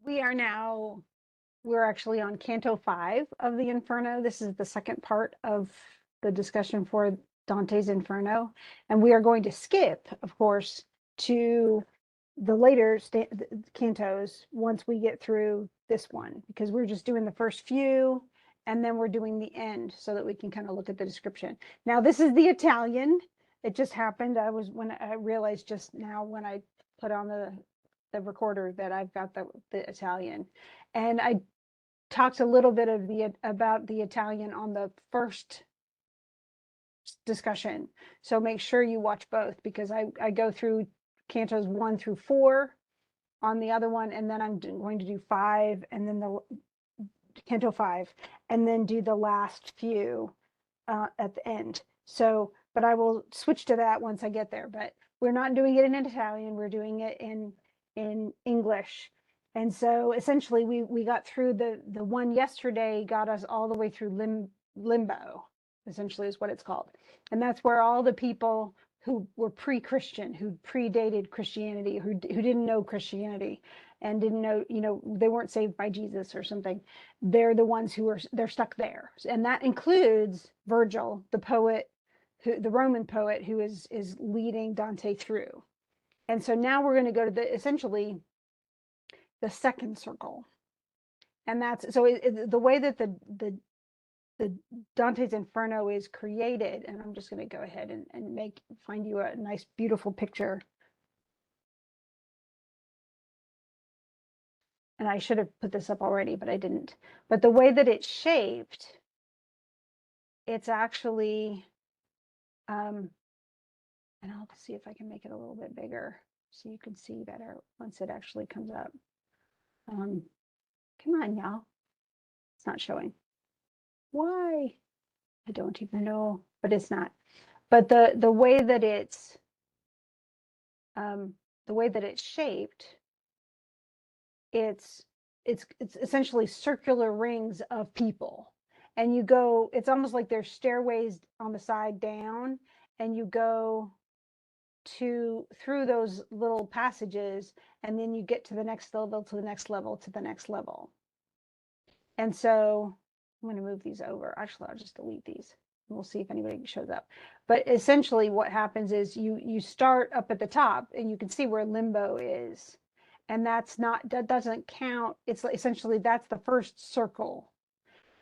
We are now, we're actually on Canto 5 of the Inferno. This is the second part of the discussion for Dante's Inferno. And we are going to skip, of course, to the later cantos once we get through this one, because we're just doing the first few and then we're doing the end so that we can kind of look at the description. Now, this is the Italian. It just happened. When I realized just now when I put on the recorder that I've got the Italian. And I talked a little bit about the Italian on the first discussion. So make sure you watch both, because I go through cantos 1 through 4 on the other one, and then I'm going to do 5, and then the canto 5, and then do the last few at the end. So, but I will switch to that once I get there. But we're not doing it in Italian, we're doing it in English. And so essentially we got through the one yesterday, got us all the way through limbo, essentially is what it's called. And that's where all the people who were pre-Christian, who predated Christianity, who didn't know Christianity and didn't know, they weren't saved by Jesus or something. They're the ones they're stuck there. And that includes Virgil, the poet, the Roman poet, who is leading Dante through. And so now we're going to go to essentially the second circle. And that's, so the way that the Dante's Inferno is created, and I'm just going to go ahead and find you a nice, beautiful picture. And I should have put this up already, but I didn't. But the way that it's shaped, it's actually, and I'll see if I can make it a little bit bigger so you can see better once it actually comes up. Come on, y'all. It's not showing. Why? I don't even know, but it's not. But the way that it's shaped, it's essentially circular rings of people. And you go, it's almost like there's stairways on the side down, and you go through those little passages, and then you get to the next level, to the next level, to the next level. And so I'm going to move these over. Actually, I'll just delete these. We'll see if anybody shows up. But essentially what happens is you start up at the top, and you can see where limbo is. And that doesn't count. It's essentially, that's the first circle.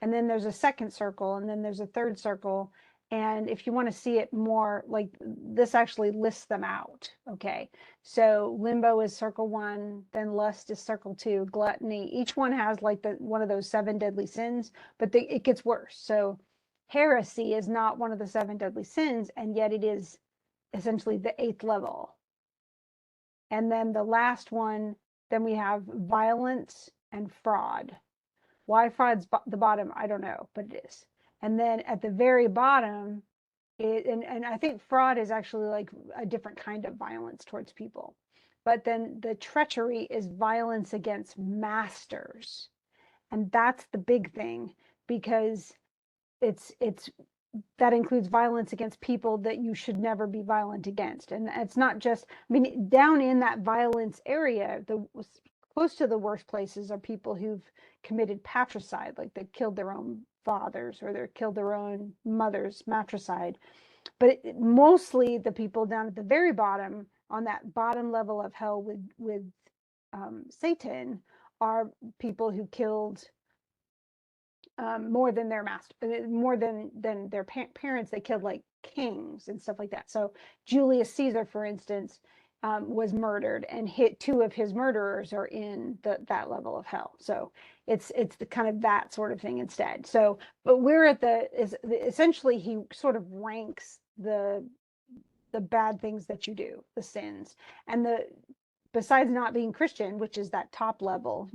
And then there's a second circle, and then there's a third circle. And if you want to see it more, like, this actually lists them out. Okay, so limbo is circle 1, then lust is circle 2, gluttony. Each one has like one of those 7 deadly sins, but it gets worse. So heresy is not one of the 7 deadly sins, and yet it is essentially the 8th level. And then the last one, then we have violence and fraud. Why fraud's the bottom, I don't know, but it is. And then at the very bottom, and I think fraud is actually like a different kind of violence towards people. But then the treachery is violence against masters. And that's the big thing, because that includes violence against people that you should never be violent against. And it's not just, I mean, down in that violence area, close to the worst places are people who've committed patricide, like they killed their own fathers or they killed their own mothers, matricide. But mostly the people down at the very bottom, on that bottom level of hell with Satan, are people who killed more than their master, more than their parents. They killed like kings and stuff like that. So Julius Caesar, for instance, was murdered, and 2 of his murderers are in that level of hell. So it's the kind of that sort of thing instead. So, but we're at essentially he sort of ranks the bad things that you do, the sins, and besides not being Christian, which is that top level,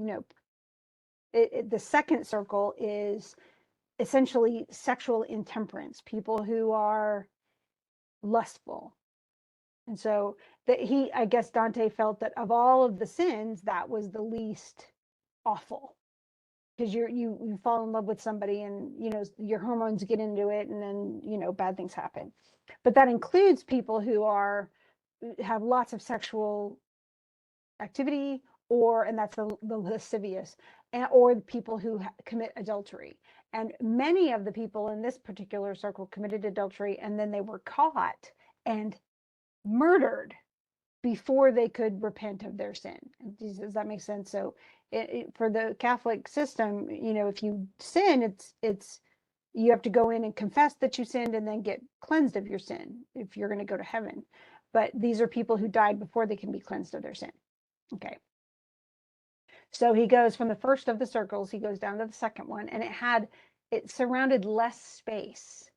the second circle is essentially sexual intemperance, people who are lustful. And so I guess Dante felt that of all of the sins, that was the least awful, because you fall in love with somebody, and your hormones get into it, and then bad things happen. But that includes people who have lots of sexual activity, and that's the lascivious, or the people who commit adultery. And many of the people in this particular circle committed adultery, and then they were caught and murdered before they could repent of their sin. Does that make sense? So for the Catholic system, if you sin, it's you have to go in and confess that you sinned and then get cleansed of your sin if you're going to go to heaven. But these are people who died before they can be cleansed of their sin. Okay. So he goes from the first of the circles, he goes down to the second one, and it surrounded less space,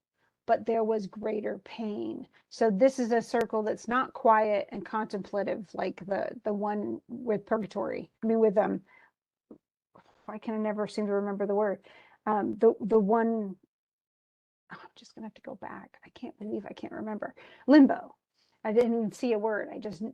but there was greater pain. So this is a circle that's not quiet and contemplative like the one with purgatory. I mean, with I can never seem to remember the word. The one, I'm just gonna have to go back. I can't believe I can't remember. Limbo. I didn't even see a word. I don't know.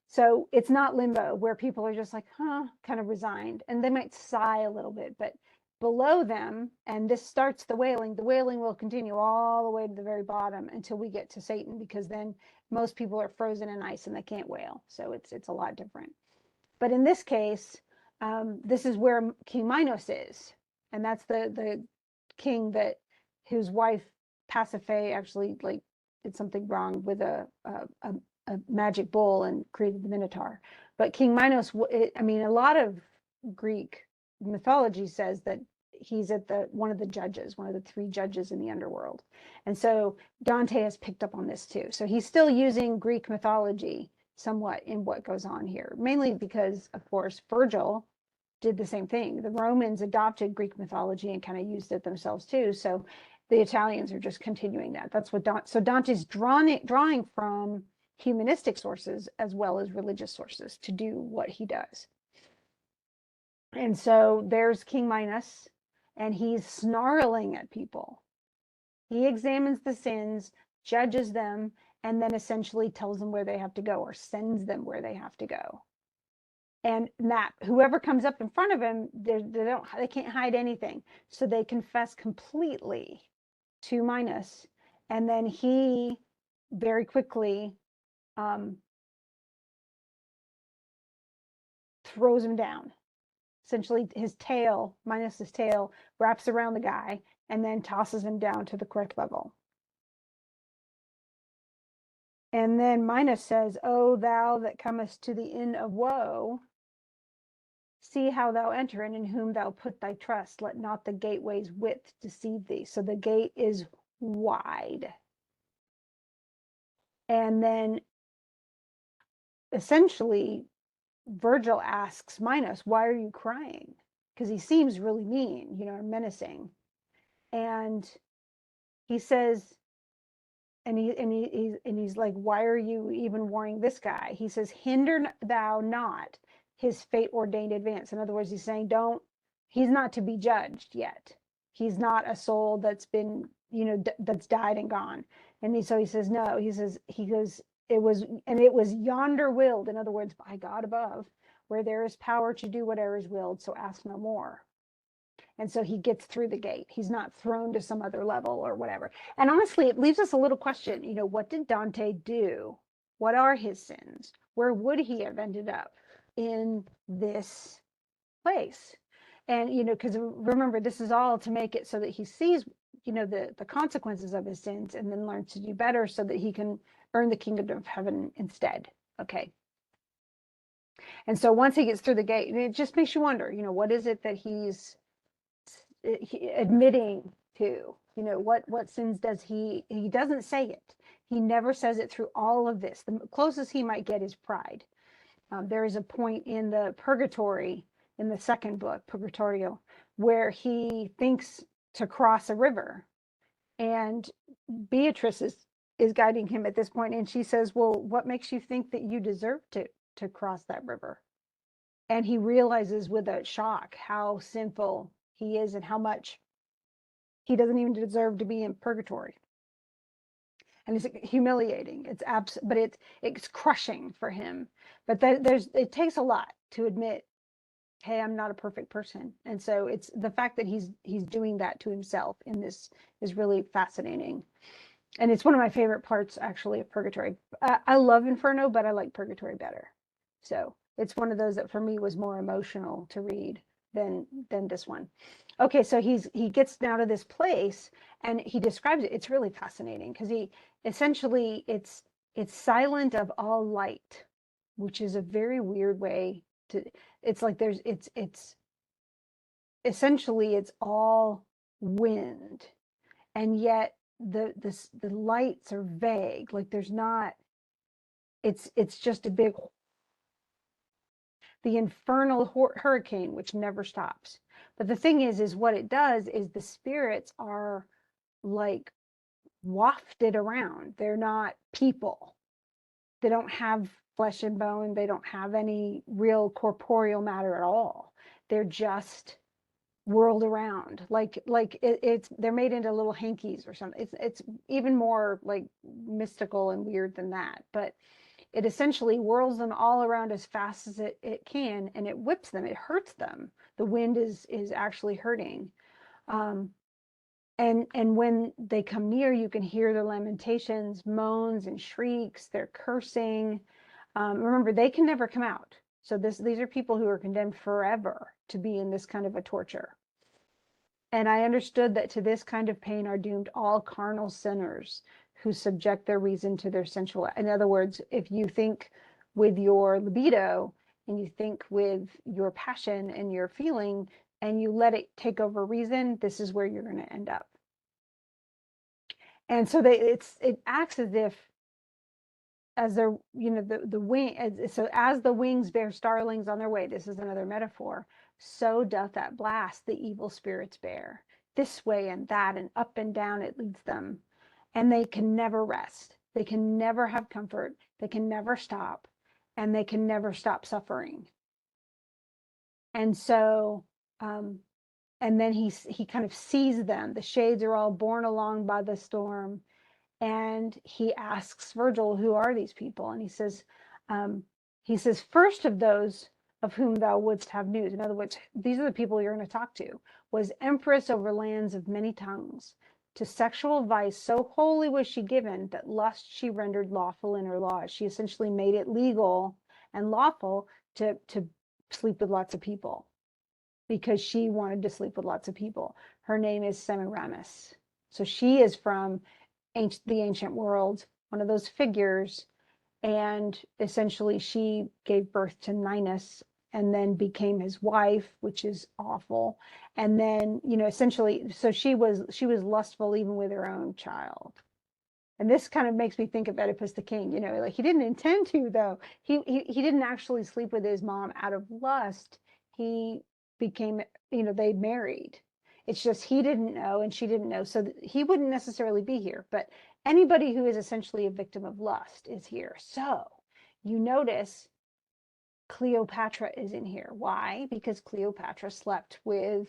So it's not limbo where people are just like, kind of resigned, and they might sigh a little bit, but below them, and this starts the wailing will continue all the way to the very bottom until we get to Satan, because then most people are frozen in ice and they can't wail. So it's a lot different. But in this case, this is where King Minos is, and that's the king whose wife Pasiphae actually did something wrong with a magic bull and created the Minotaur. But King Minos, I mean, a lot of Greek mythology says that he's one of the judges, one of the three judges in the underworld. And so Dante has picked up on this too. So he's still using Greek mythology somewhat in what goes on here, mainly because, of course, Virgil did the same thing. The Romans adopted Greek mythology and kind of used it themselves too. So the Italians are just continuing that. That's what so Dante's drawing from humanistic sources as well as religious sources to do what he does. And so there's King Minos, and he's snarling at people. He examines the sins, judges them, and then essentially tells them where they have to go, or sends them where they have to go. And that whoever comes up in front of him, they can't hide anything. So they confess completely to Minos, and then he very quickly throws him down. Essentially, Minos's tail, wraps around the guy and then tosses him down to the correct level. And then Minos says, "O thou that comest to the inn of woe, see how thou enter, and in whom thou put thy trust. Let not the gateway's width deceive thee." So the gate is wide. And then essentially, Virgil asks Minos, "Why are you crying?" Because he seems really mean, menacing. And he says, and he's like, "Why are you even warning this guy?" He says, "Hinder thou not his fate ordained advance." In other words, he's saying, he's not to be judged yet. He's not a soul that's been, that's died and gone. And so he says, no, he goes, it was yonder willed. In other words, by God above, where there is power to do whatever is willed. So ask no more. And so he gets through the gate. He's not thrown to some other level or whatever. And honestly, it leaves us a little question. What did Dante do? What are his sins? Where would he have ended up in this place? And, because remember, this is all to make it so that he sees, the consequences of his sins, and then learns to do better so that he can earn the kingdom of heaven instead. Okay. And so once he gets through the gate, it just makes you wonder, what is it that he's admitting to? What sins does he doesn't say it. He never says it through all of this. The closest he might get is pride. There is a point in the Purgatory, in the second book, Purgatorio, where he thinks to cross a river, and Beatrice is guiding him at this point, and she says, "Well, what makes you think that you deserve to cross that river?" And he realizes with a shock how sinful he is and how much he doesn't even deserve to be in purgatory. And it's humiliating. But it's crushing for him. But it takes a lot to admit, hey, I'm not a perfect person. And so it's the fact that he's doing that to himself in this is really fascinating. And it's one of my favorite parts, actually, of Purgatory. I love Inferno, but I like Purgatory better. So it's one of those that for me was more emotional to read than this one. Okay, so he gets down to this place and he describes it. It's really fascinating because he essentially it's silent of all light, which is a very weird way to, it's like there's it's essentially it's all wind, and yet the lights are vague, like there's not, it's just a big, the infernal hurricane which never stops. But the thing is what it does is the spirits are like wafted around. They're not people. They don't have flesh and bone. They don't have any real corporeal matter at all. They're just whirled around it's they're made into little hankies or something. It's even more like mystical and weird than that, but it essentially whirls them all around as fast as it can, and it whips them, it hurts them. The wind is actually hurting. um, and when they come near, you can hear the lamentations, moans and shrieks. They're cursing. Remember, they can never come out. So these are people who are condemned forever to be in this kind of a torture. And I understood that to this kind of pain are doomed all carnal sinners who subject their reason to their sensual. In other words, if you think with your libido and you think with your passion and your feeling and you let it take over reason, this is where you're going to end up. And so it acts as if, as they're, the wing, so as the wings bear starlings on their way, this is another metaphor, so doth that blast the evil spirits bear. This way and that, and up and down it leads them. And they can never rest. They can never have comfort. They can never stop. And they can never stop suffering. And so, and then he kind of sees them. The shades are all borne along by the storm. And he asks Virgil, who are these people? And he says, first of those of whom thou wouldst have news. In other words, these are the people you're going to talk to. Was empress over lands of many tongues. To sexual vice so wholly was she given that lust she rendered lawful in her laws. She essentially made it legal and lawful to sleep with lots of people because she wanted to sleep with lots of people. Her name is Semiramis. So she is from the ancient world, one of those figures, and essentially she gave birth to Ninus and then became his wife, which is awful. And then, essentially, so she was lustful even with her own child. And this kind of makes me think of Oedipus the king, like he didn't intend to, though. He didn't actually sleep with his mom out of lust. He became, they married. It's just he didn't know and she didn't know. So he wouldn't necessarily be here. But anybody who is essentially a victim of lust is here. So you notice Cleopatra is in here. Why? Because Cleopatra slept with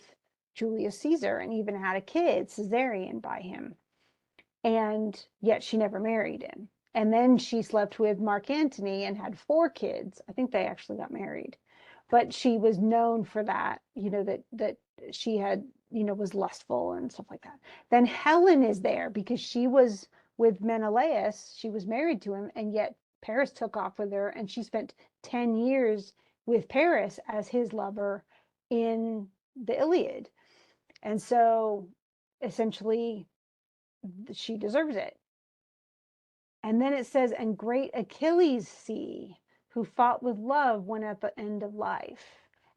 Julius Caesar and even had a kid, Caesarion, by him. And yet she never married him. And then she slept with Mark Antony and had 4 kids. I think they actually got married. But she was known for that, that she had, was lustful and stuff like that. Then Helen is there because she was with Menelaus. She was married to him, and yet Paris took off with her, and she spent 10 years with Paris as his lover in the Iliad. And so essentially she deserves it. And then it says, and great Achilles see, who fought with love when at the end of life.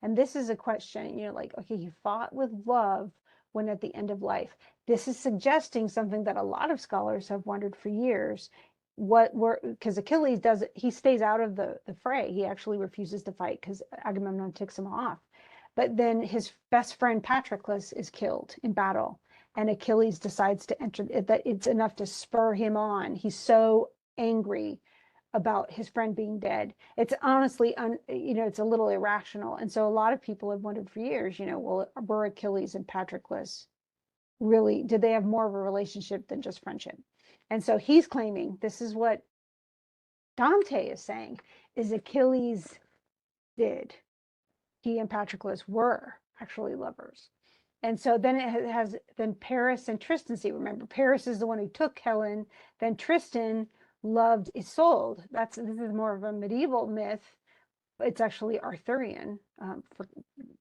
And this is a question, like, okay, he fought with love when at the end of life. This is suggesting something that a lot of scholars have wondered for years. Because Achilles he stays out of the fray. He actually refuses to fight because Agamemnon ticks him off. But then his best friend Patroclus is killed in battle. And Achilles decides to enter, that it's enough to spur him on. He's so angry about his friend being dead. It's honestly, it's a little irrational. And so a lot of people have wondered for years, well, were Achilles and Patroclus really, did they have more of a relationship than just friendship? And so he's claiming, this is what Dante is saying, is Achilles did. He and Patroclus were actually lovers. And so then it has, then Paris and Tristan see. Remember, Paris is the one who took Helen. Then Tristan loved Isolde. This is more of a medieval myth. It's actually Arthurian, for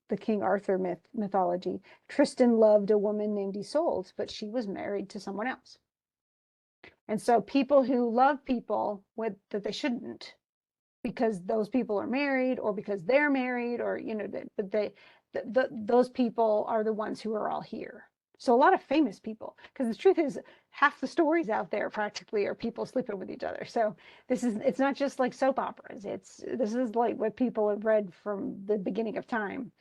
the King Arthur mythology. Tristan loved a woman named Isolde, but she was married to someone else. And so people who love people that they shouldn't, because those people are married, or because they're married, or but those people are the ones who are all here. So a lot of famous people, because the truth is, half the stories out there practically are people sleeping with each other. So it's not just like soap operas. This is like what people have read from the beginning of time.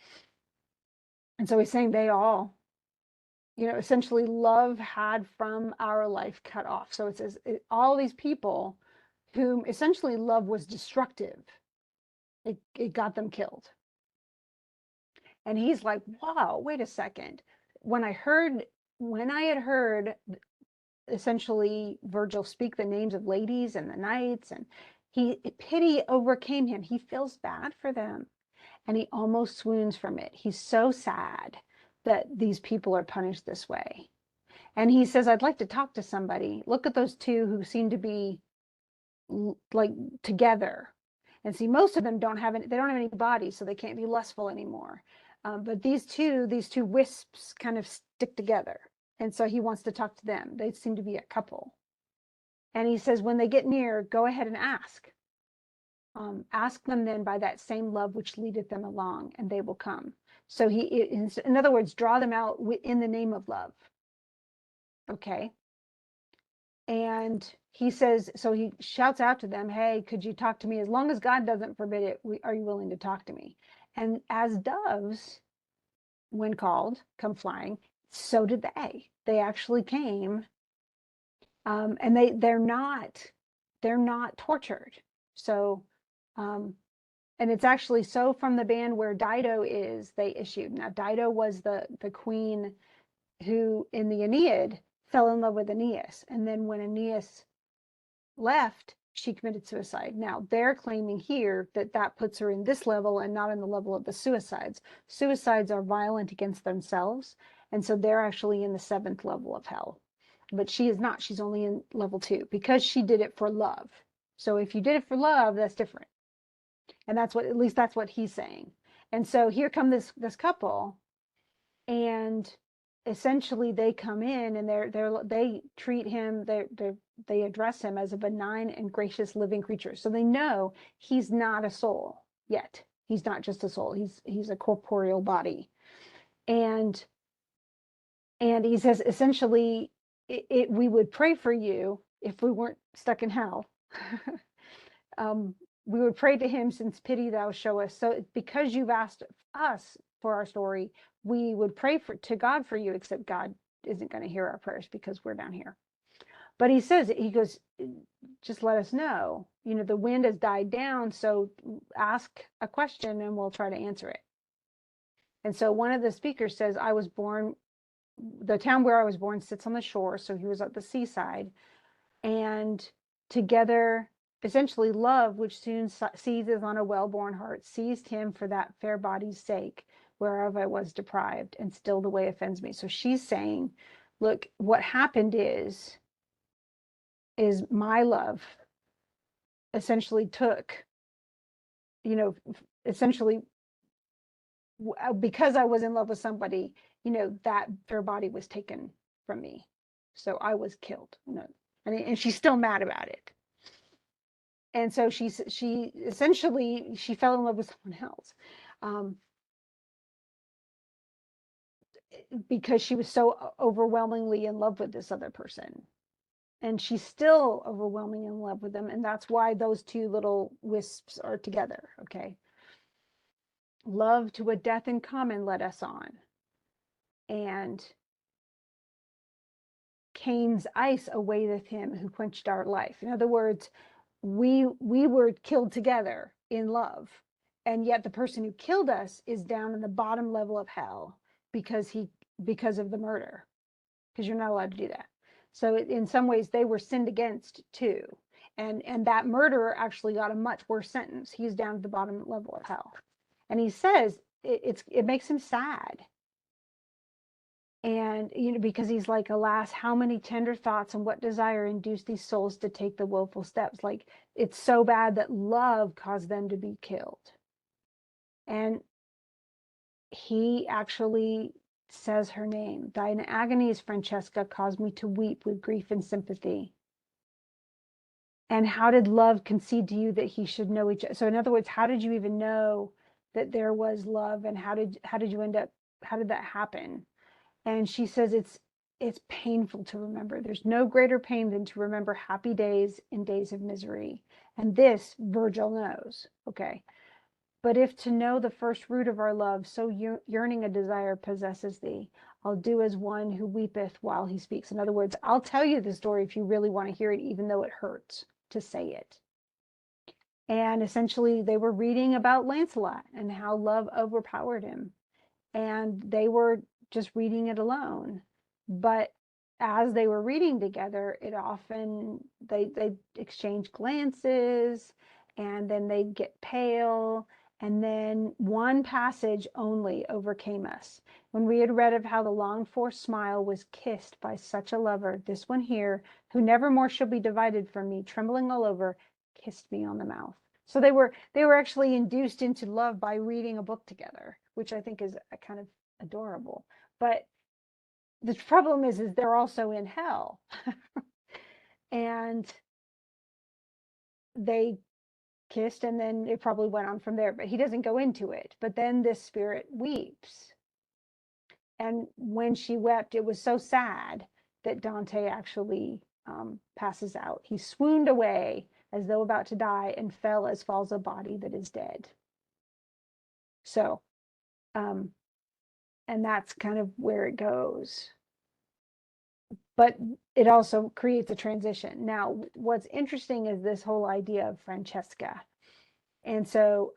And so he's saying they all, essentially love had from our life cut off. So it says all these people whom essentially love was destructive, it got them killed. And he's like, wow, wait a second. When I had heard essentially Virgil speak the names of ladies and the knights, and pity overcame him. He feels bad for them, and he almost swoons from it. He's so sad that these people are punished this way. And he says, I'd like to talk to somebody. Look at those two who seem to be like together. And see, most of them don't have any bodies, so they can't be lustful anymore. But these two wisps kind of stick together. And so he wants to talk to them. They seem to be a couple. And he says, when they get near, go ahead and ask. Ask them then by that same love which leadeth them along, and they will come. So in other words, draw them out in the name of love. Okay. And he says, so he shouts out to them, hey, could you talk to me? As long as God doesn't forbid it, are you willing to talk to me? And as doves, when called, come flying, so did they. They actually came, and they're not tortured. So, and it's actually so from the band where Dido is, they issued. Now, Dido was the queen who in the Aeneid fell in love with Aeneas, and then when Aeneas left, she committed suicide. Now they're claiming here that puts her in this level and not in the level of the suicides. Suicides are violent against themselves, and so they're actually in the 7th level of hell. But she is not. She's only in level 2 because she did it for love. So if you did it for love, that's different. And at least that's what he's saying. And so here come this couple, and essentially they come in and they treat him, they address him as a benign and gracious living creature. So they know he's not a soul yet. He's not just a soul. He's a corporeal body. And he says, essentially, we would pray for you if we weren't stuck in hell. We would pray to him, since pity thou show us. So because you've asked us for our story, we would pray to God for you, except God isn't going to hear our prayers because we're down here. But he goes, just let us know. The wind has died down, so ask a question and we'll try to answer it. And so one of the speakers says, the town where I was born sits on the shore. So he was at the seaside, and together, essentially love, which soon seizes on a well-born heart, seized him for that fair body's sake, whereof I was deprived, and still the way offends me. So she's saying, look, what happened is my love essentially took, essentially, because I was in love with somebody, that fair body was taken from me. So I was killed. And she's still mad about it. And so she essentially fell in love with someone else, because she was so overwhelmingly in love with this other person, and she's still overwhelmingly in love with them, and that's why those two little wisps are together. Okay, love to a death in common led us on, and Cain's ice awaiteth him who quenched our life. In other words, we were killed together in love, and yet the person who killed us is down in the bottom level of hell because of the murder, because you're not allowed to do that. So in some ways they were sinned against too, and that murderer actually got a much worse sentence. He's down at the bottom level of hell, and he says it makes him sad. And because he's like, alas, how many tender thoughts and what desire induced these souls to take the woeful steps? Like, it's so bad that love caused them to be killed. And he actually says her name. Thine agonies, Francesca, caused me to weep with grief and sympathy. And how did love concede to you that he should know each other? So in other words, how did you even know that there was love, and how did you end up, how did that happen? And she says it's painful to remember. There's no greater pain than to remember happy days in days of misery. And this Virgil knows. Okay. But if to know the first root of our love, so yearning a desire possesses thee, I'll do as one who weepeth while he speaks. In other words, I'll tell you the story if you really want to hear it, even though it hurts to say it. And essentially, they were reading about Lancelot and how love overpowered him. And they were just reading it alone. But as they were reading together, it often, they exchanged glances, and then they'd get pale. And then one passage only overcame us. When we had read of how the longed for smile was kissed by such a lover, this one here, who never more shall be divided from me, trembling all over, kissed me on the mouth. So they were actually induced into love by reading a book together, which I think is a kind of adorable. But the problem is they're also in hell. And they kissed, and then it probably went on from there, but he doesn't go into it. But then this spirit weeps. And when she wept, it was so sad that Dante actually passes out. He swooned away as though about to die, and fell as falls a body that is dead. So, and that's kind of where it goes. But it also creates a transition. Now, what's interesting is this whole idea of Francesca. And so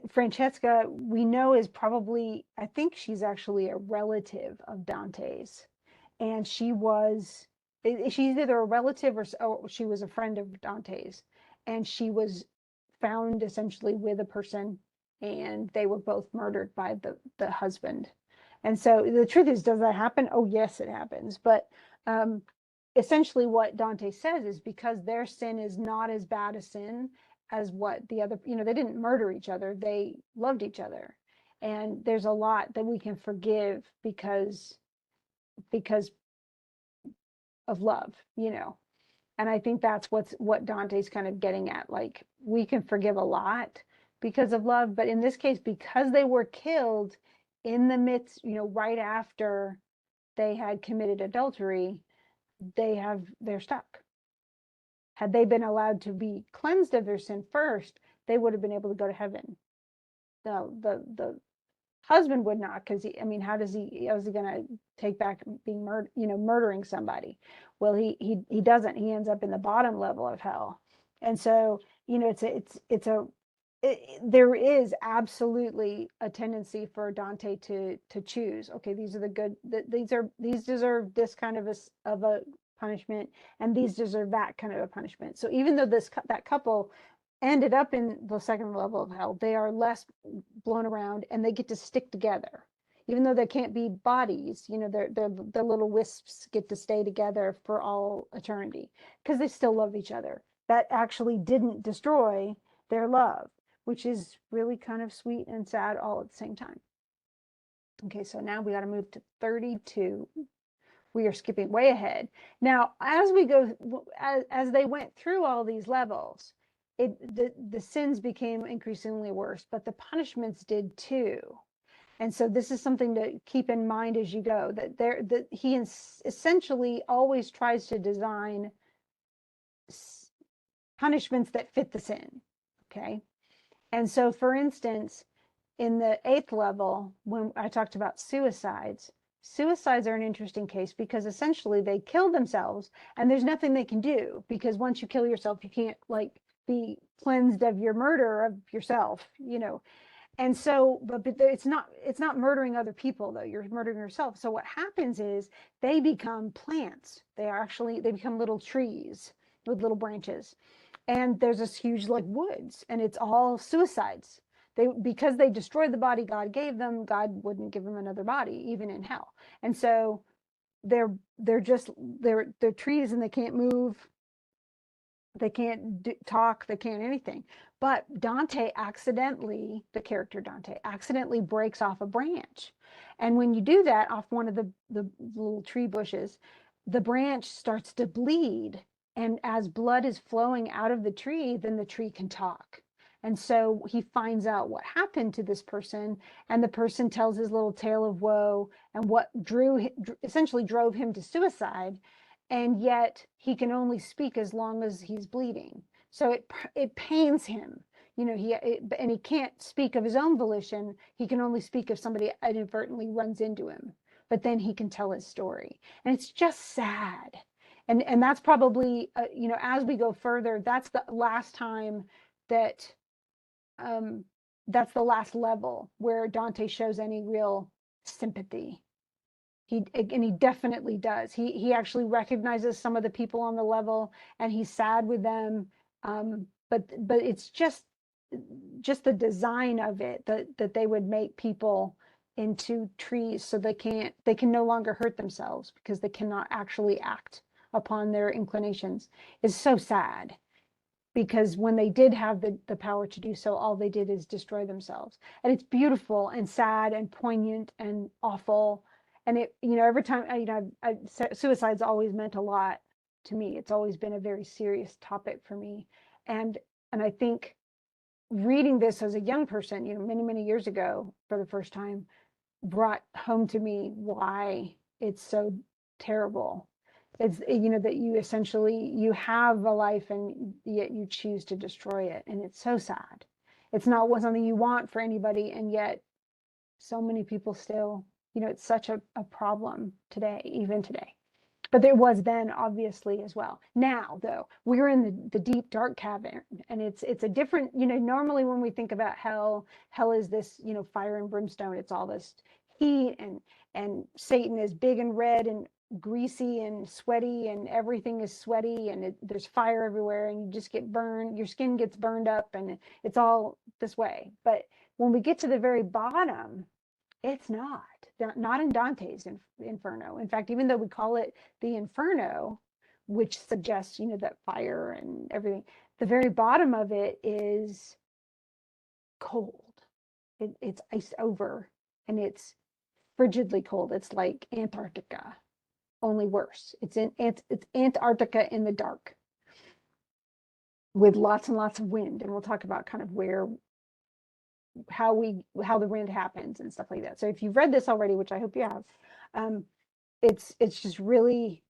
Francesca, we know, is probably, I think she's actually a relative of Dante's. And she's either a relative, or she was a friend of Dante's. And she was found essentially with a person, and they were both murdered by the husband. And so the truth is, does that happen? Oh, yes, it happens. But essentially what Dante says is, because their sin is not as bad a sin as what the other, they didn't murder each other, they loved each other. And there's a lot that we can forgive because of love. And I think that's what Dante's kind of getting at. Like, we can forgive a lot because of love, but in this case, because they were killed in the midst, right after they had committed adultery, they're stuck. Had they been allowed to be cleansed of their sin first, they would have been able to go to heaven. The husband would not, because how is he going to take back being murdering somebody? Well, he doesn't. He ends up in the bottom level of hell. And so there is absolutely a tendency for Dante to choose. Okay, these are the good. These deserve this kind of a punishment, and these deserve that kind of a punishment. So even though that couple ended up in the second level of hell, they are less blown around, and they get to stick together. Even though they can't be bodies, their little wisps get to stay together for all eternity, because they still love each other. That actually didn't destroy their love, which is really kind of sweet and sad all at the same time. Okay, so now we got to move to 32. We are skipping way ahead. Now, as we go, as they went through all these levels, the sins became increasingly worse, but the punishments did too. And so this is something to keep in mind as you go, that he essentially always tries to design punishments that fit the sin. Okay. And so, for instance, in the 8th level, when I talked about suicides are an interesting case, because essentially they kill themselves, and there's nothing they can do, because once you kill yourself, you can't be cleansed of your murder of yourself, And so, but it's not murdering other people, though. You're murdering yourself. So what happens is they become plants. They become little trees with little branches. And there's this huge woods, and it's all suicides. Because they destroyed the body God gave them, God wouldn't give them another body, even in hell. And so they're trees, and they can't move. They can't talk, they can't anything. But Dante accidentally, the character Dante, accidentally breaks off a branch. And when you do that off one of the little tree bushes, the branch starts to bleed. And as blood is flowing out of the tree, then the tree can talk. And so he finds out what happened to this person, and the person tells his little tale of woe and what essentially drove him to suicide, and yet he can only speak as long as he's bleeding. So it pains him, and he can't speak of his own volition. He can only speak if somebody inadvertently runs into him. But then he can tell his story, and it's just sad. And that's probably as we go further, that's the last time that um, that's the last level where Dante shows any real sympathy. He definitely does. He actually recognizes some of the people on the level, and he's sad with them. But it's just the design of it that they would make people into trees so they can no longer hurt themselves because they cannot actually act upon their inclinations is so sad, because when they did have the power to do so, all they did is destroy themselves. And it's beautiful and sad and poignant and awful. And every time, suicide's always meant a lot to me. It's always been a very serious topic for me. And I think reading this as a young person, many, many years ago for the first time, brought home to me why it's so terrible. It's that you have a life and yet you choose to destroy it, and it's so sad. It's not something you want for anybody, and yet so many people still, it's such a problem today, even today. But there was then, obviously, as well. Now, though, we're in the deep dark cavern, and it's a different, normally when we think about hell is this, fire and brimstone. It's all this heat, and Satan is big and red and greasy and sweaty, and everything is sweaty, and there's fire everywhere, and you just get burned. Your skin gets burned up, and it's all this way. But when we get to the very bottom, it's not in Dante's Inferno. In fact, even though we call it the Inferno, which suggests, that fire and everything, the very bottom of it is cold. It's iced over, and it's frigidly cold. It's like Antarctica, only worse. It's Antarctica in the dark, with lots and lots of wind. And we'll talk about kind of how the wind happens and stuff like that. So if you've read this already, which I hope you have, it's just really,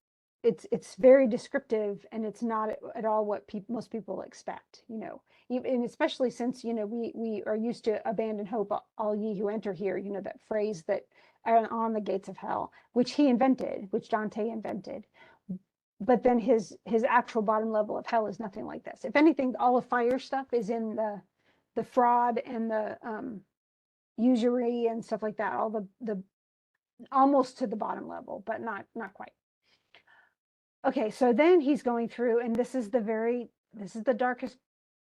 it's very descriptive, and it's not at all what most people expect, and especially since we are used to abandon hope, all ye who enter here, that phrase that on the gates of hell, which Dante invented. But then his actual bottom level of hell is nothing like this. If anything, all the fire stuff is in the fraud and the usury and stuff like that, all the almost to the bottom level, but not quite. Okay, so then he's going through, and this is the darkest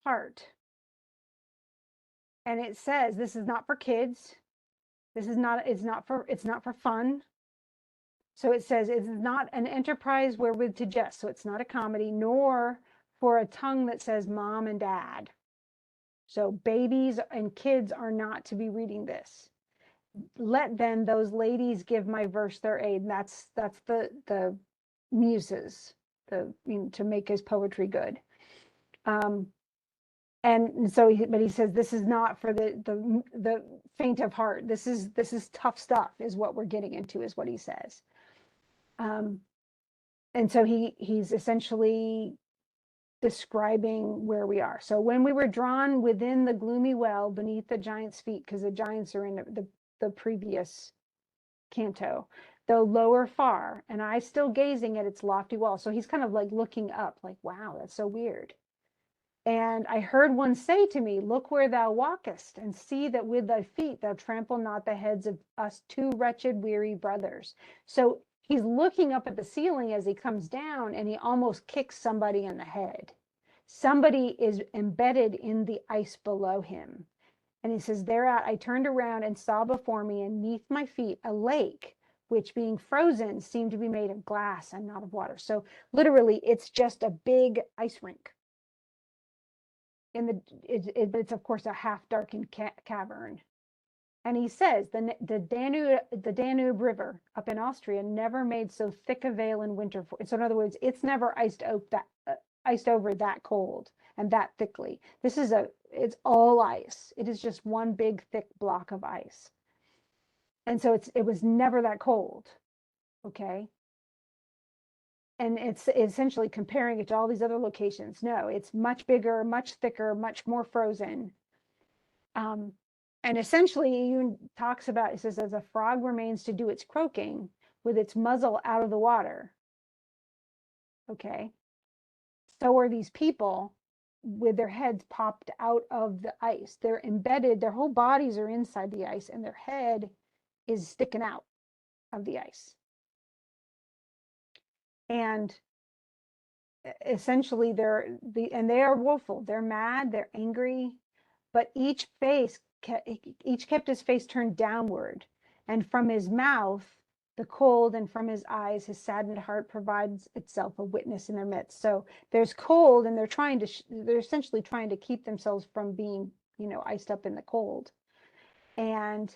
part. And it says this is not for kids. It's not for fun. So it says it's not an enterprise wherewith to jest. So it's not a comedy, nor for a tongue that says mom and dad. So babies and kids are not to be reading this. Let then those ladies give my verse their aid. And that's the muses, to make his poetry good. And so, but he says this is not for the faint of heart. This is tough stuff, is what we're getting into, is what he says. And so he's essentially describing where we are. So when we were drawn within the gloomy well beneath the giant's feet, because the giants are in the previous canto, though lower far, and I still gazing at its lofty wall. So he's kind of like looking up, like, wow, that's so weird. And I heard one say to me, look where thou walkest, and see that with thy feet thou trample not the heads of us two wretched, weary brothers. So he's looking up at the ceiling as he comes down, and he almost kicks somebody in the head. Somebody is embedded in the ice below him. And he says, thereat I turned around and saw before me, and neath my feet, a lake, which being frozen seemed to be made of glass and not of water. So literally, it's just a big ice rink. it's of course a half darkened cavern. And he says the Danube River up in Austria never made so thick a veil in winter. So in other words, it's never iced over that cold and that thickly. It's all ice. It is just one big thick block of ice. And so it was never that cold. Okay. And it's essentially comparing it to all these other locations. No, it's much bigger, much thicker, much more frozen. And essentially, he talks about, it says, as a frog remains to do its croaking with its muzzle out of the water. Okay. So are these people with their heads popped out of the ice. They're embedded, their whole bodies are inside the ice, and their head is sticking out of the ice. And essentially, they are woeful. They're mad, they're angry, but each kept his face turned downward, and from his mouth the cold, and from his eyes his saddened heart provides itself a witness in their midst. So there's cold, and they're essentially trying to keep themselves from being, iced up in the cold. And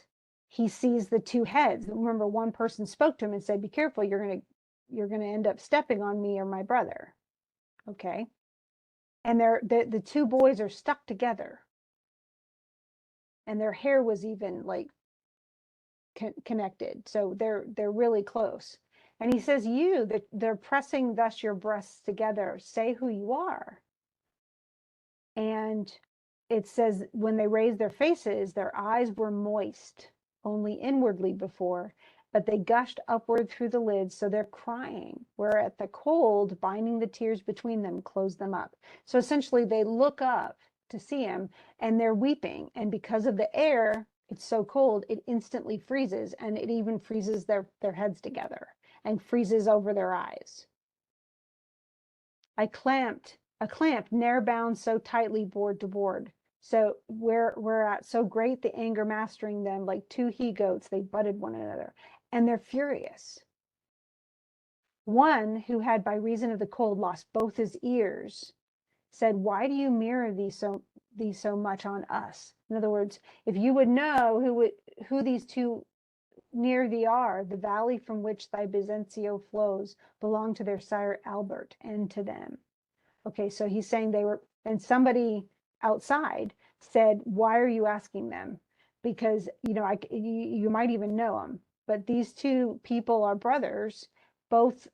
he sees the two heads. Remember, one person spoke to him and said, be careful, you're gonna end up stepping on me or my brother. Okay. And the two boys are stuck together, and their hair was even like connected, so they're really close. And he says, they're pressing thus your breasts together, say who you are. And it says, when they raised their faces, their eyes were moist only inwardly before, but they gushed upward through the lids, so they're crying, whereat the cold, binding the tears between them, closed them up. So essentially they look up to see him, and they're weeping, and because of the air, it's so cold, it instantly freezes, and it even freezes their heads together and freezes over their eyes. A clamp ne'er bound so tightly board to board. So whereat so great the anger mastering them, like two he-goats, they butted one another, and they're furious. One, who had by reason of the cold lost both his ears, said, why do you mirror these so much on us? In other words, if you would know who these two near thee are, the valley from which thy Byzancio flows belong to their sire Albert, and to them. Okay, so he's saying and somebody outside said, why are you asking them? Because, you might even know them, but these two people are brothers, both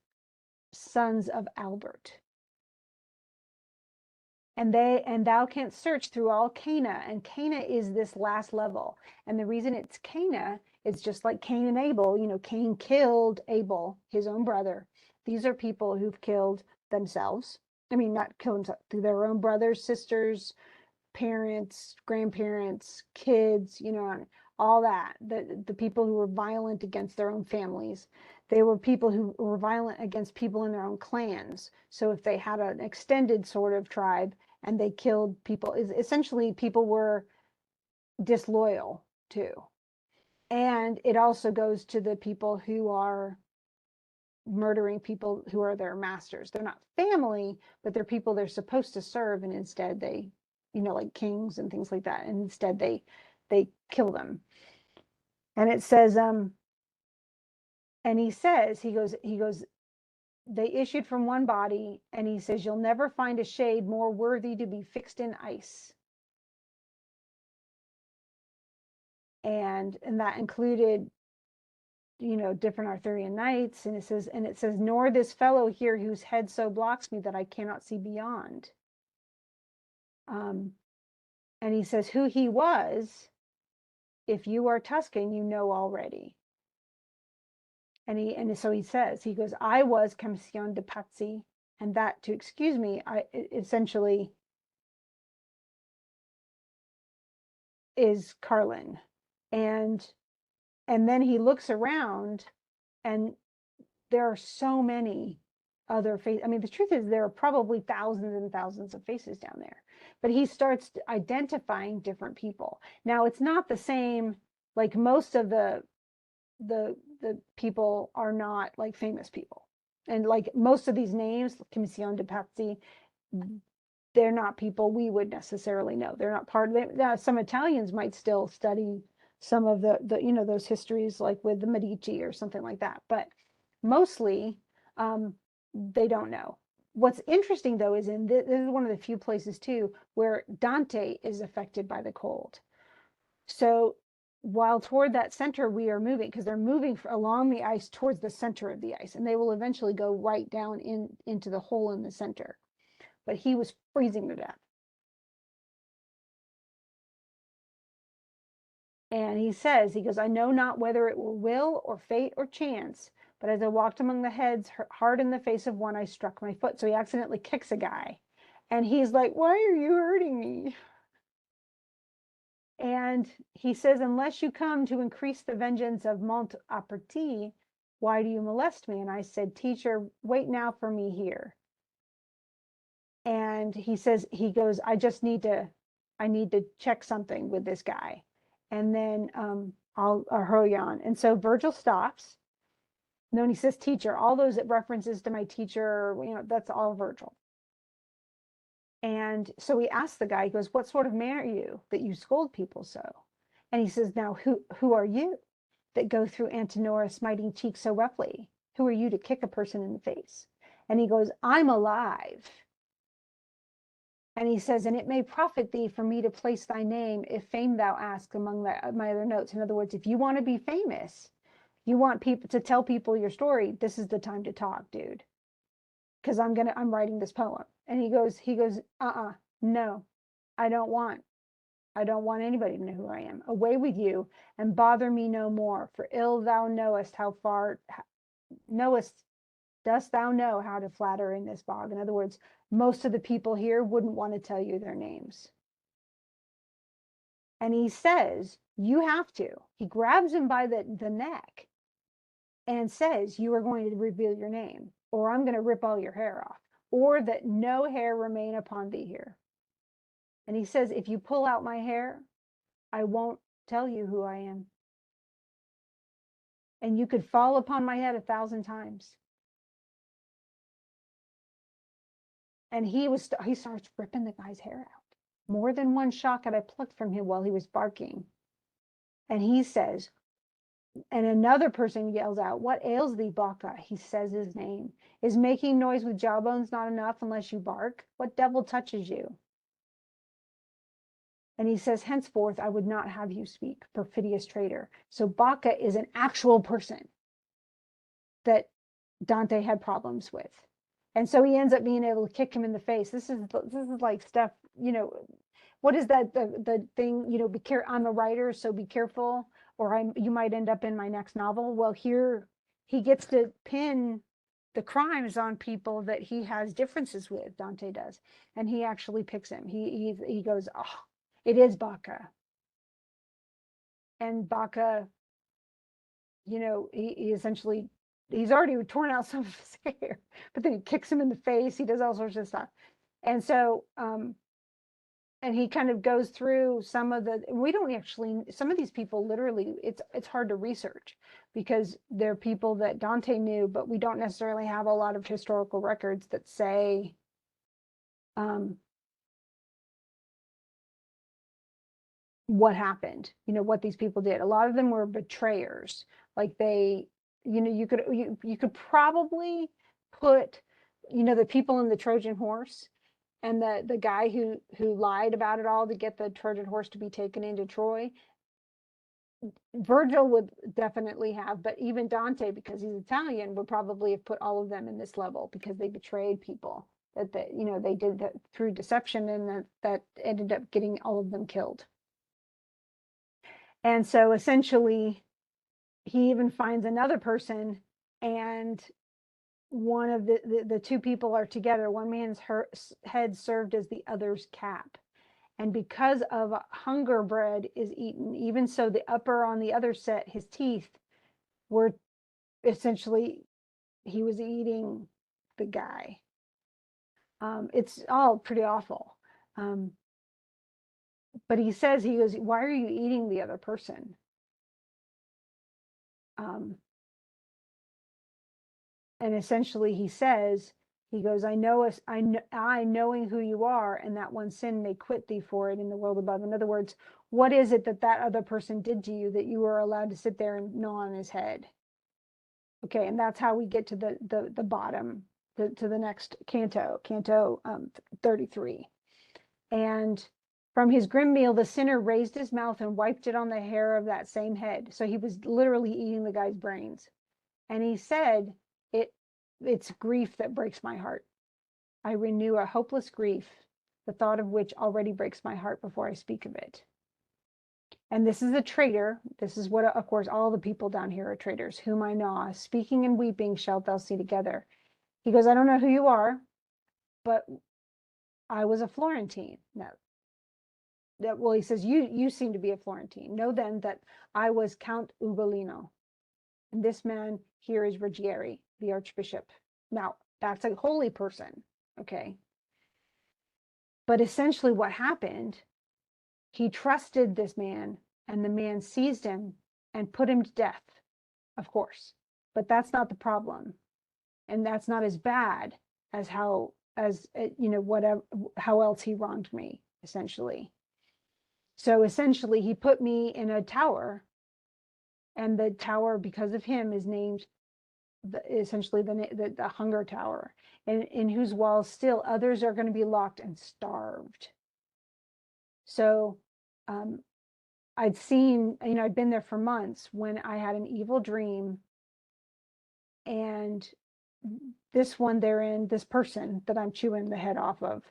sons of Albert. And thou canst search through all Cana, and Cana is this last level. And the reason it's Cana is just like Cain and Abel. Cain killed Abel, his own brother. These are people who've killed themselves. I mean, not killed themselves, their own brothers, sisters, parents, grandparents, kids, all that. The people who were violent against their own families. They were people who were violent against people in their own clans. So if they had an extended sort of tribe and they killed people, essentially people were disloyal too. And it also goes to the people who are murdering people who are their masters. They're not family, but they're people they're supposed to serve, and instead they, like kings and things like that, and instead they kill them. And it says, and he goes, they issued from one body, and he says, you'll never find a shade more worthy to be fixed in ice. And that included, different Arthurian knights. And it says, nor this fellow here whose head so blocks me that I cannot see beyond. And he says, who he was, if you are Tuscan, you know already. And so he says, he goes, I was Comisión de Pazzi, and that, to excuse me, I essentially is Carlin. And then he looks around, and there are so many other faces. I mean, the truth is there are probably thousands and thousands of faces down there, but he starts identifying different people. Now, it's not the same, like most of the people are not like famous people. And like most of these names, Comisión de Pazzi, they're not people we would necessarily know. They're not part of it. Now, some Italians might still study some of the those histories, like with the Medici or something like that, but mostly they don't know. What's interesting though is this is one of the few places too where Dante is affected by the cold. So while toward that center we are moving, because they're moving along the ice towards the center of the ice, and they will eventually go right down into the hole in the center. But he was freezing to death. And he says, he goes, I know not whether it were will or fate or chance, but as I walked among the heads, hard in the face of one, I struck my foot. So he accidentally kicks a guy. And he's like, why are you hurting me? And he says, unless you come to increase the vengeance of Mont Aperti, why do you molest me? And I said, teacher, wait now for me here. And he says, he goes, I need to check something with this guy. And then I'll hurry on. And so Virgil stops. And then he says, teacher, all those references to my teacher, that's all Virgil. And so he asks the guy, he goes, what sort of man are you that you scold people so? And he says, now who are you that go through Antenor smiting cheeks so roughly? Who are you to kick a person in the face? And he goes, I'm alive. And he says, and it may profit thee for me to place thy name, if fame thou ask, among my other notes. In other words, if you want to be famous, you want people to tell people your story, this is the time to talk, dude. Because I'm writing this poem. And he goes, no, I don't want anybody to know who I am. Away with you, and bother me no more, for ill thou knowest dost thou know how to flatter in this bog? In other words, most of the people here wouldn't want to tell you their names. And he says, you have to. He grabs him by the neck and says, you are going to reveal your name, or I'm going to rip all your hair off, or that no hair remain upon thee here. And he says, if you pull out my hair, I won't tell you who I am. And you could fall upon my head 1,000 times. And he starts ripping the guy's hair out. More than one shock had I plucked from him while he was barking. And he says, and another person yells out, what ails thee, Bacca? He says his name. Is making noise with jawbones not enough unless you bark? What devil touches you? And he says, henceforth, I would not have you speak, perfidious traitor. So Bacca is an actual person that Dante had problems with. And so he ends up being able to kick him in the face. This is like stuff, what is that, the thing, be careful, I'm a writer, so be careful, or you might end up in my next novel. Well, here he gets to pin the crimes on people that he has differences with, Dante does. And he actually picks him. He goes, oh, it is Bacca. And Bacca, he essentially, he's already torn out some of his hair, but then he kicks him in the face. He does all sorts of stuff. And so, and he kind of goes through some of some of these people literally, it's hard to research because they're people that Dante knew, but we don't necessarily have a lot of historical records that say, what happened, what these people did. A lot of them were betrayers. Like you could probably put, the people in the Trojan horse and the guy who lied about it all to get the Trojan horse to be taken into Troy. Virgil would definitely have, but even Dante, because he's Italian, would probably have put all of them in this level because they betrayed people that they did that through deception, and that ended up getting all of them killed. And so essentially, he even finds another person, and one of the two people are together. One man's head served as the other's cap. And because of hunger bread is eaten, even so the upper on the other set, his teeth were essentially, he was eating the guy. It's all pretty awful. But he says, he goes, why are you eating the other person? And essentially he says, He goes, I know us, I knowing who you are, and that one sin may quit thee for it in the world above. In other words, what is it that that other person did to you that you were allowed to sit there and gnaw on his head? Okay, and that's how we get to the bottom, to the next canto, canto 33. And from his grim meal, the sinner raised his mouth and wiped it on the hair of that same head. So he was literally eating the guy's brains. And he said, it's grief that breaks my heart. I renew a hopeless grief, the thought of which already breaks my heart before I speak of it. And this is a traitor. This is what, of course, all the people down here are traitors, whom I gnaw. Speaking and weeping shalt thou see together. He goes, I don't know who you are, but I was a Florentine. No. Well, he says, you seem to be a Florentine. Know then that I was Count Ugolino. And this man here is Ruggieri, the archbishop. Now, that's a holy person, okay? But essentially what happened, he trusted this man, and the man seized him and put him to death, of course. But that's not the problem. And that's not as bad as how else he wronged me, essentially. So essentially, he put me in a tower, and the tower, because of him, is named essentially the Hunger Tower, and in whose walls still others are going to be locked and starved. So I'd seen, I'd been there for months when I had an evil dream, and this one therein, this person that I'm chewing the head off of,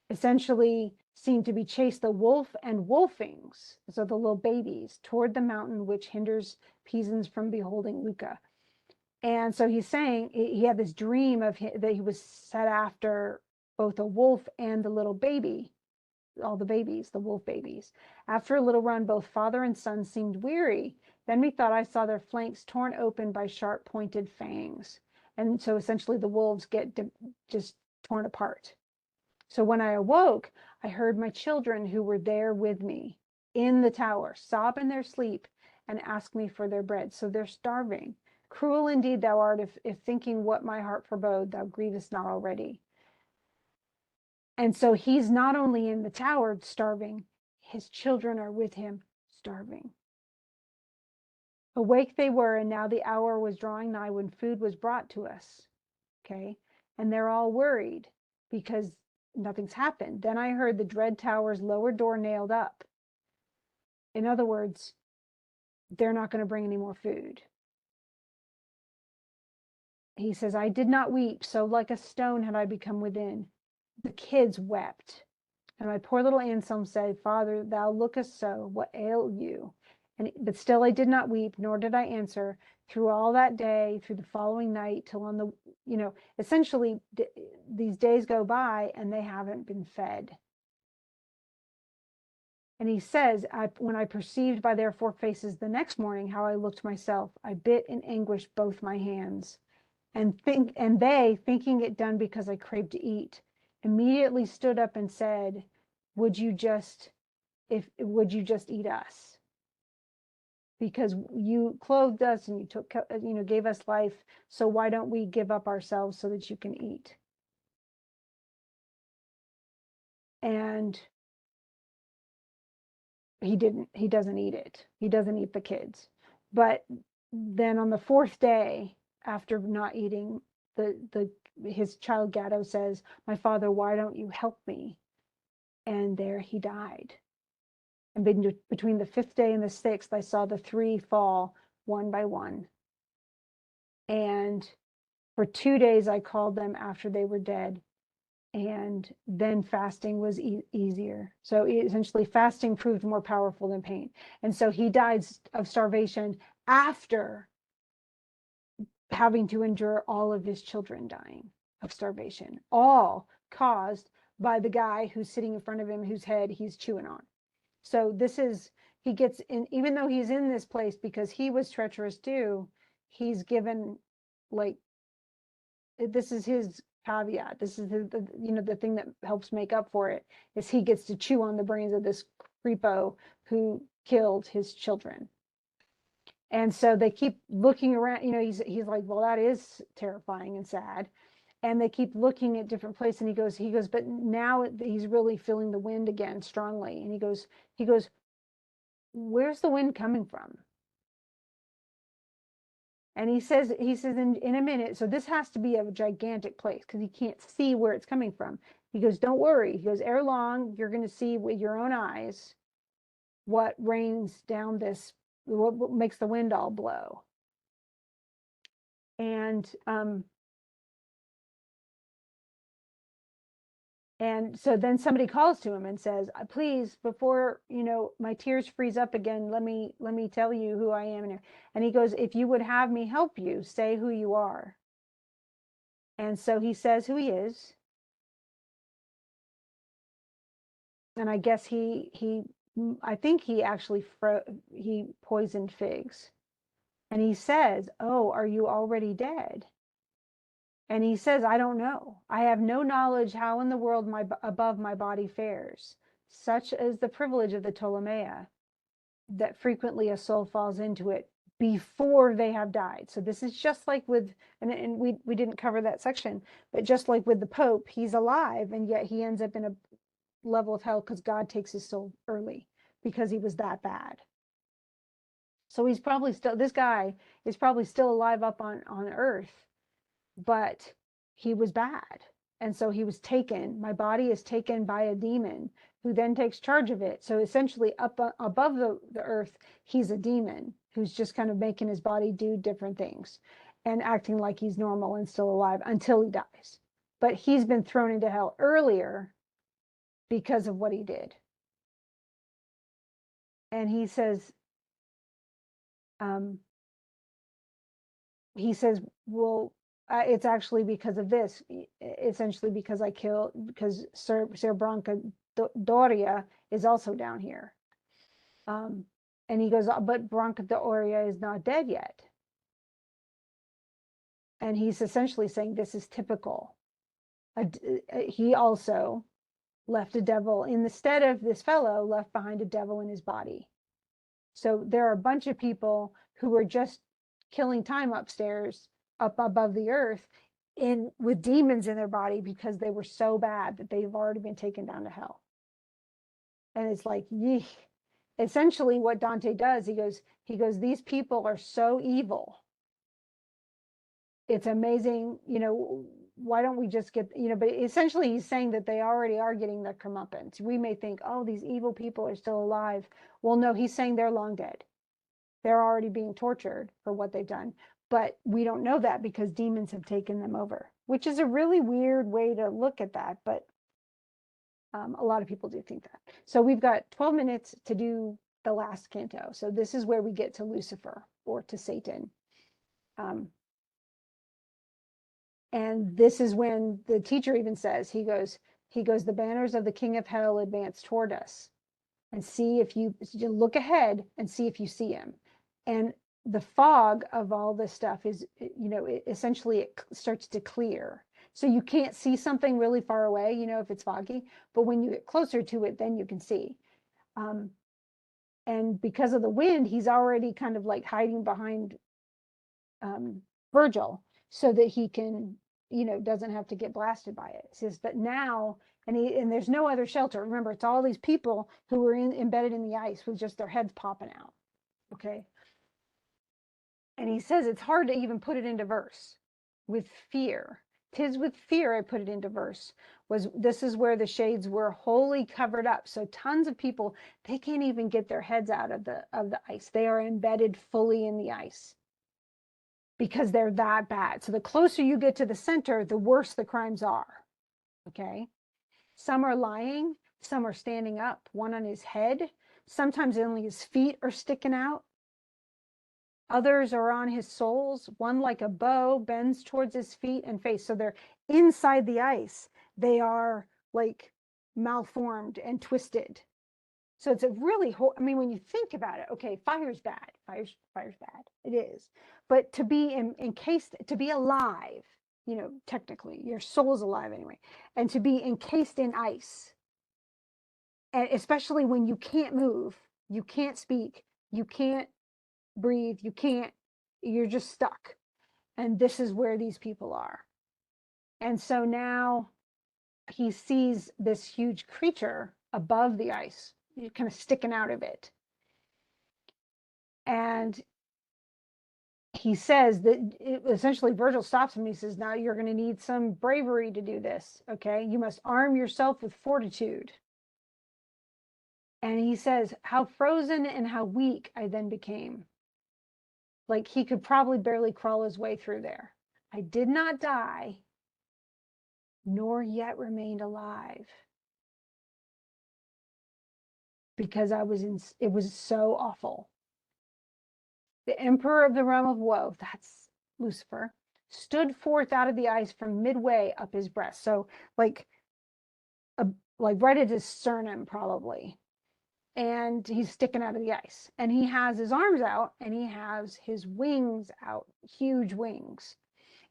essentially seemed to be chased the wolf and wolfings, so the little babies, toward the mountain which hinders Pisans from beholding Lucca. And so he's saying he had this dream of that he was set after both a wolf and the little baby, all the babies, the wolf babies. After a little run, both father and son seemed weary. Then methought I saw their flanks torn open by sharp pointed fangs. And so essentially the wolves get just torn apart. So when I awoke, I heard my children who were there with me in the tower sob in their sleep and ask me for their bread. So they're starving. Cruel indeed thou art, if thinking what my heart forebode, thou grievest not already. And so he's not only in the tower starving, his children are with him starving. Awake they were, and now the hour was drawing nigh when food was brought to us. Okay. And they're all worried because nothing's happened. Then I heard the dread tower's lower door nailed up. In other words, they're not going to bring any more food. He says, I did not weep, so like a stone had I become within. The kids wept. And my poor little Anselm said, Father, thou lookest so, what ailed you? But still I did not weep, nor did I answer through all that day, through the following night, till on the, essentially these days go by and they haven't been fed. And he says, when I perceived by their four faces the next morning how I looked myself, I bit in anguish both my hands. And they, thinking it done because I craved to eat, immediately stood up and said, would you just eat us? Because you clothed us and you took, gave us life. So why don't we give up ourselves so that you can eat? And he doesn't eat it. He doesn't eat the kids. But then on the fourth day, after not eating, his child Gatto says, my father, why don't you help me? And there he died. And between the fifth day and the sixth, I saw the three fall one by one. And for 2 days, I called them after they were dead. And then fasting was easier. So essentially, fasting proved more powerful than pain. And so he died of starvation after having to endure all of his children dying of starvation, all caused by the guy who's sitting in front of him, whose head he's chewing on. So he gets in, even though he's in this place because he was treacherous too, he's given, like, this is his caveat. This is the thing that helps make up for it, is he gets to chew on the brains of this creepo who killed his children. And so they keep looking around, he's like, well, that is terrifying and sad. and they keep looking at different places. And he goes, but now he's really feeling the wind again strongly. And he goes, where's the wind coming from? And he says in a minute, so this has to be a gigantic place because he can't see where it's coming from. He goes, don't worry. He goes, ere long, you're going to see with your own eyes what rains down this, what makes the wind all blow. And so then somebody calls to him and says, please, before, my tears freeze up again, let me tell you who I am. And he goes, if you would have me help you, say who you are. And so he says who he is. And I guess I think he actually he poisoned figs. And he says, oh, are you already dead? And he says, I don't know. I have no knowledge how in the world above my body fares. Such is the privilege of the Ptolemaic, that frequently a soul falls into it before they have died. So this is just like with, and we didn't cover that section, but just like with the Pope, he's alive, and yet he ends up in a level of hell because God takes his soul early because he was that bad. So he's probably still, this guy is probably still alive up on earth, but he was bad. And so he was taken, my body is taken by a demon who then takes charge of it. So essentially up above the earth, he's a demon who's just kind of making his body do different things and acting like he's normal and still alive until he dies. But he's been thrown into hell earlier because of what he did. And he says, well, it's actually because of this, essentially because because Ser Branca Doria is also down here. And he goes, but Branca Doria is not dead yet. And he's essentially saying this is typical. He also left a devil, instead of this fellow, left behind a devil in his body. So there are a bunch of people who were just killing time upstairs, up above the earth, with demons in their body because they were so bad that they've already been taken down to hell. And it's like, yee. Essentially what Dante does, he goes, these people are so evil. It's amazing, why don't we just get, but essentially he's saying that they already are getting the comeuppance. We may think, oh, these evil people are still alive. Well, no, he's saying they're long dead. They're already being tortured for what they've done. But we don't know that because demons have taken them over, which is a really weird way to look at that. But a lot of people do think that. So we've got 12 minutes to do the last canto. So this is where we get to Lucifer, or to Satan. And this is when the teacher even says, he goes, the banners of the king of hell advance toward us, and see if you look ahead and see if you see him. And the fog of all this stuff is, essentially it starts to clear. So you can't see something really far away, if it's foggy, but when you get closer to it, then you can see. And because of the wind, he's already kind of like hiding behind Virgil so that he can, doesn't have to get blasted by it. It says, but now, and there's no other shelter. Remember, it's all these people who were embedded in the ice with just their heads popping out. Okay. And he says it's hard to even put it into verse with fear. 'Tis with fear I put it into verse. This is where the shades were wholly covered up. So tons of people, they can't even get their heads out of the ice. They are embedded fully in the ice because they're that bad. So the closer you get to the center, the worse the crimes are. Okay. Some are lying, some are standing up, one on his head. Sometimes only his feet are sticking out. Others are on his soles. One, like a bow, bends towards his feet and face. So they're inside the ice. They are like malformed and twisted. So it's a really, when you think about it, okay, fire's bad. Fire's bad. It is. But to be encased, to be alive, technically, your soul's alive anyway, and to be encased in ice, and especially when you can't move, you can't speak, you can't breathe, you're just stuck. And this is where these people are. And so now he sees this huge creature above the ice, kind of sticking out of it. And he says that essentially Virgil stops him. He says, now you're going to need some bravery to do this. Okay. You must arm yourself with fortitude. And he says, how frozen and how weak I then became. Like he could probably barely crawl his way through there. I did not die, nor yet remained alive. Because it was so awful. The emperor of the realm of woe, that's Lucifer, stood forth out of the ice from midway up his breast. So like right at his sternum probably. And he's sticking out of the ice. And he has his arms out and he has his wings out, huge wings.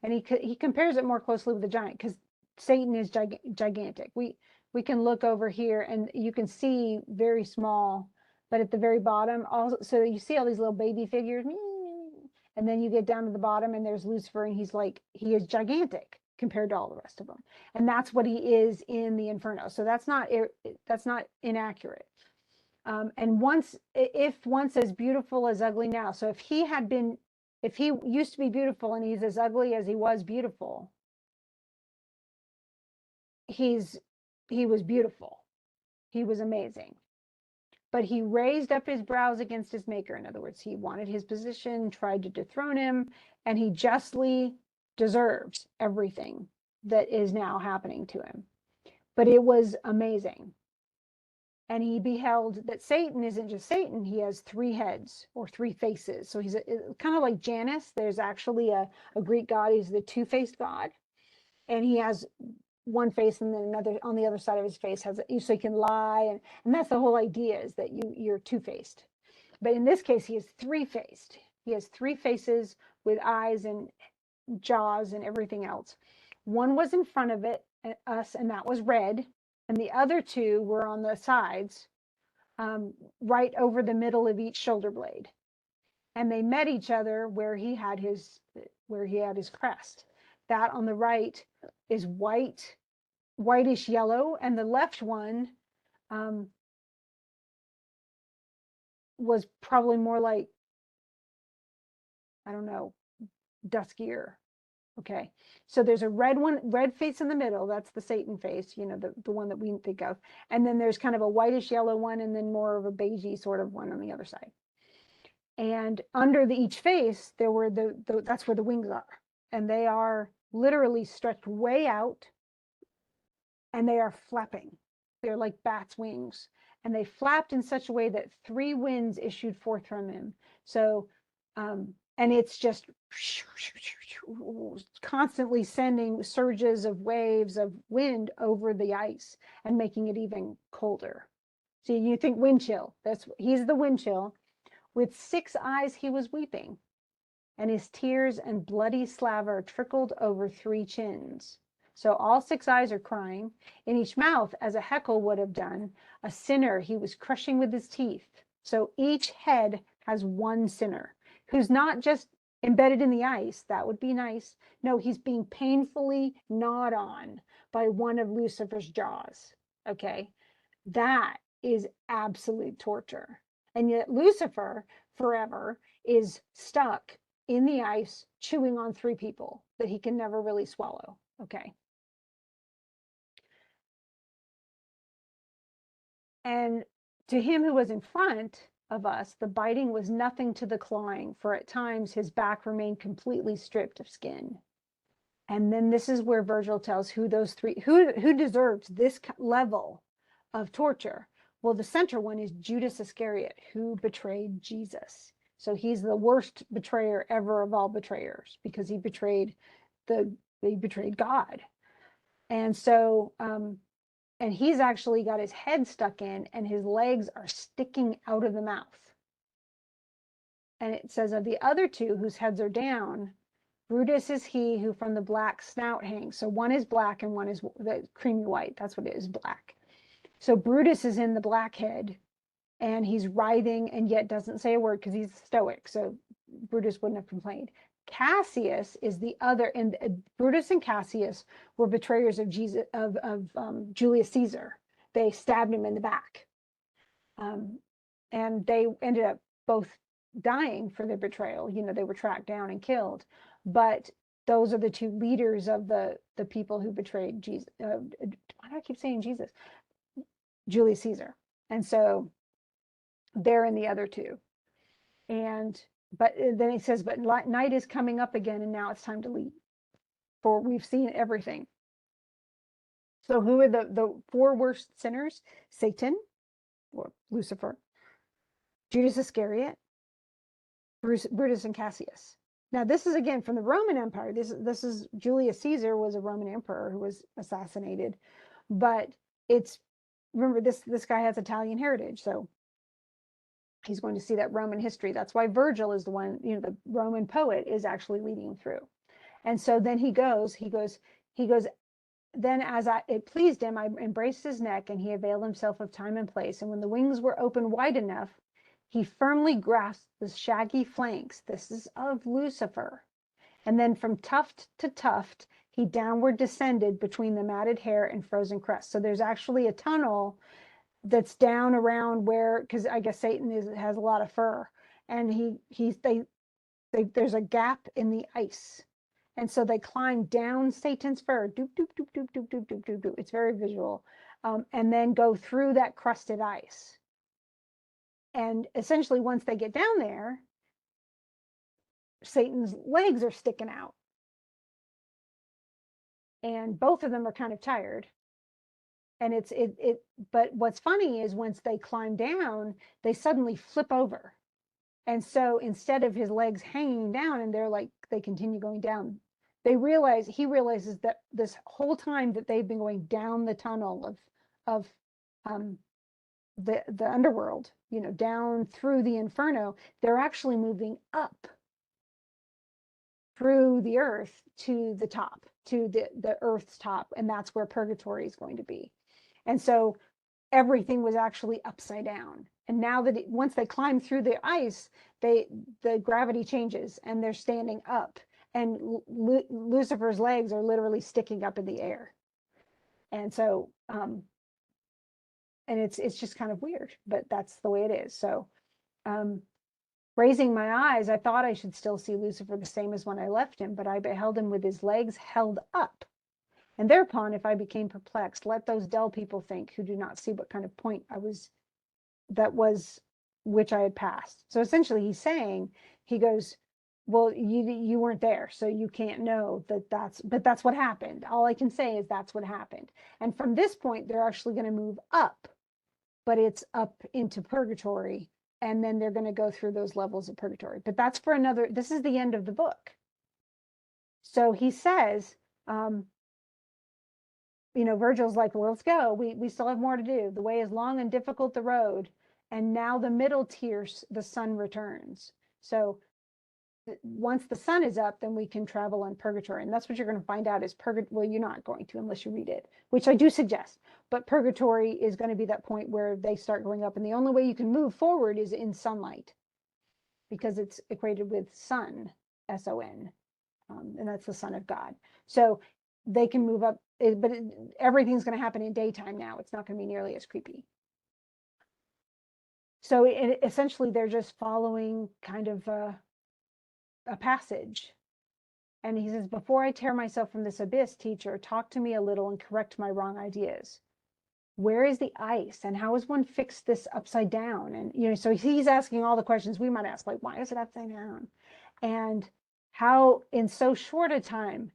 And he compares it more closely with the giant because Satan is gigantic. We can look over here and you can see very small, but at the very bottom, also, so you see all these little baby figures, and then you get down to the bottom and there's Lucifer, and he is gigantic compared to all the rest of them. And that's what he is in the Inferno. So that's not inaccurate. And if once as beautiful as ugly now. So if he used to be beautiful and he's as ugly as he was beautiful, he was beautiful. He was amazing. But he raised up his brows against his maker. In other words, he wanted his position, tried to dethrone him, and he justly deserves everything that is now happening to him. But it was amazing. And he beheld that Satan isn't just Satan. He has three heads or three faces. So he's kind of like Janus. There's actually a Greek god. He's the two-faced god. And he has one face and then another on the other side of his face so he can lie. And that's the whole idea, is that you're two-faced. But in this case, he is three-faced. He has three faces with eyes and jaws and everything else. One was in front of us, and that was red. And the other two were on the sides, right over the middle of each shoulder blade. And they met each other where he had his crest. That on the right is whitish yellow, and the left one was probably more like, I don't know, duskier. Okay, so there's a red face in the middle. That's the Satan face, the one that we think of. And then there's kind of a whitish yellow one, and then more of a beigey sort of one on the other side. And under each face, there were that's where the wings are. And they are literally stretched way out, and they are flapping. They're like bats' wings. And they flapped in such a way that three winds issued forth from him. So, and it's just constantly sending surges of waves of wind over the ice and making it even colder. So you think wind chill. He's the wind chill. With 6 eyes he was weeping, and his tears and bloody slaver trickled over 3 chins. So all 6 eyes are crying. In each mouth, as a heckle would have done, a sinner he was crushing with his teeth. So each head has one sinner, who's not just embedded in the ice. That would be nice. No, he's being painfully gnawed on by one of Lucifer's jaws. Okay, that is absolute torture. And yet Lucifer forever is stuck in the ice, chewing on 3 people that he can never really swallow. Okay. And to him who was in front of us, the biting was nothing to the clawing, for at times his back remained completely stripped of skin. And then this is where Virgil tells who deserves this level of torture. Well, the center one is Judas Iscariot, who betrayed Jesus. So he's the worst betrayer ever of all betrayers, because he betrayed God. And so, and he's actually got his head stuck in, and his legs are sticking out of the mouth. And it says of the other 2 whose heads are down, Brutus is he who from the black snout hangs. So one is black and one is the creamy white. That's what it is, black. So Brutus is in the black head, and he's writhing and yet doesn't say a word because he's stoic. So Brutus wouldn't have complained. Cassius is the other, and Brutus and Cassius were betrayers of Jesus, of Julius Caesar. They stabbed him in the back, um, and they ended up both dying for their betrayal. You know, they were tracked down and killed, but those are the two leaders of the people who betrayed Jesus. Why do I keep saying Jesus? Julius Caesar, and so they're in the other two. And but then he says, but night is coming up again, and now it's time to leave, for we've seen everything. So who are the four worst sinners? Satan, or Lucifer, Judas Iscariot, Brutus, and Cassius. Now this is again from the Roman Empire. This is Julius Caesar was a Roman emperor who was assassinated, but it's, remember, this guy has Italian heritage, so he's going to see that Roman history. That's why Virgil is the one, you know, the Roman poet is actually leading him through. And so then he goes, then as it pleased him, I embraced his neck, and he availed himself of time and place. And when the wings were open wide enough, he firmly grasped the shaggy flanks. This is of Lucifer. And then from tuft to tuft, he downward descended between the matted hair and frozen crest. So there's actually a tunnel that's down around where, because I guess Satan has a lot of fur, and there's a gap in the ice, and so they climb down Satan's fur, doop doop doop doop doop doop doop doop doop. It's very visual, and then go through that crusted ice. And essentially, once they get down there, Satan's legs are sticking out, and both of them are kind of tired. And but what's funny is once they climb down, they suddenly flip over. And so instead of his legs hanging down and they continue going down, he realizes that this whole time that they've been going down the tunnel of the underworld, you know, down through the Inferno, they're actually moving up through the earth to the top, to the earth's top, and that's where purgatory is going to be. And so everything was actually upside down. And now that once they climb through the ice, the gravity changes and they're standing up, and Lucifer's legs are literally sticking up in the air. And so, and it's just kind of weird, but that's the way it is. So, raising my eyes, I thought I should still see Lucifer the same as when I left him, but I beheld him with his legs held up. And thereupon, if I became perplexed, let those dull people think who do not see what kind of point which I had passed. So essentially he's saying, he goes, well, you weren't there, so you can't know but that's what happened. All I can say is that's what happened. And from this point, they're actually going to move up, but it's up into purgatory. And then they're going to go through those levels of purgatory. But that's for another, this is the end of the book. So he says, you know, Virgil's like, well, let's go. We still have more to do. The way is long and difficult, the road. And now the middle tier, the sun returns. So once the sun is up, then we can travel on purgatory. And that's what you're going to find out is purgatory. Well, you're not going to unless you read it, which I do suggest. But purgatory is going to be that point where they start going up. And the only way you can move forward is in sunlight, because it's equated with sun, S-O-N. And that's the Son of God. So they can move up, but everything's going to happen in daytime now. It's not going to be nearly as creepy. So essentially, they're just following kind of a passage. And he says, before I tear myself from this abyss, teacher, talk to me a little and correct my wrong ideas. Where is the ice, and how has one fixed this upside down? And, you know, so he's asking all the questions we might ask, like, why is it upside down? And how in so short a time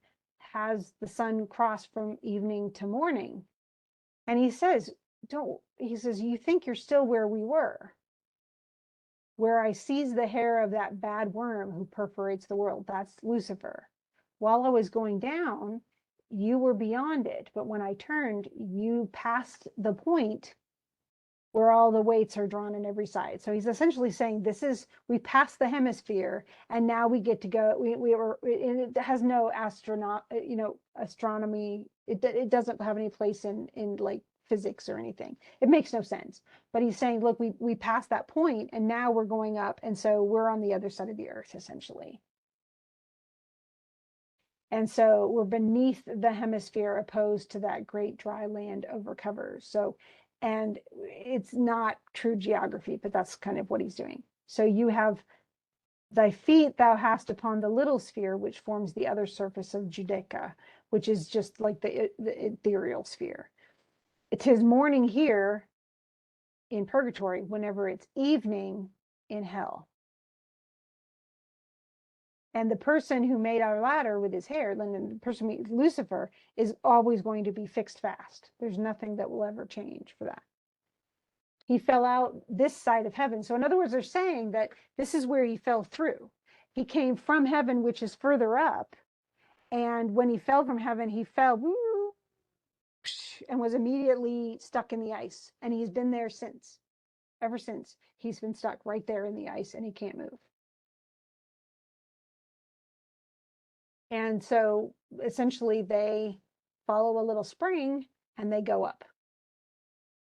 has the sun crossed from evening to morning? And he says, you think you're still where we were, where I seized the hair of that bad worm who perforates the world. That's Lucifer. While I was going down, you were beyond it. But when I turned, you passed the point where all the weights are drawn on every side. So he's essentially saying we passed the hemisphere, and now we get to go. It has no astronomy. It doesn't have any place in like physics or anything. It makes no sense. But he's saying, look, we passed that point, and now we're going up, and so we're on the other side of the earth, essentially. And so we're beneath the hemisphere opposed to that great dry land overcovers. So, and it's not true geography, but that's kind of what he's doing. So you have thy feet thou hast upon the little sphere, which forms the other surface of Judaica, which is just like the ethereal sphere. It is morning here in purgatory whenever it's evening in hell. And the person who made our ladder with his hair, the person, Lucifer, is always going to be fixed fast. There's nothing that will ever change for that. He fell out this side of heaven. So in other words, they're saying that this is where he fell through. He came from heaven, which is further up. And when he fell from heaven, he fell and was immediately stuck in the ice. And he's been there since. Ever since, he's been stuck right there in the ice and he can't move. And so essentially they follow a little spring and they go up.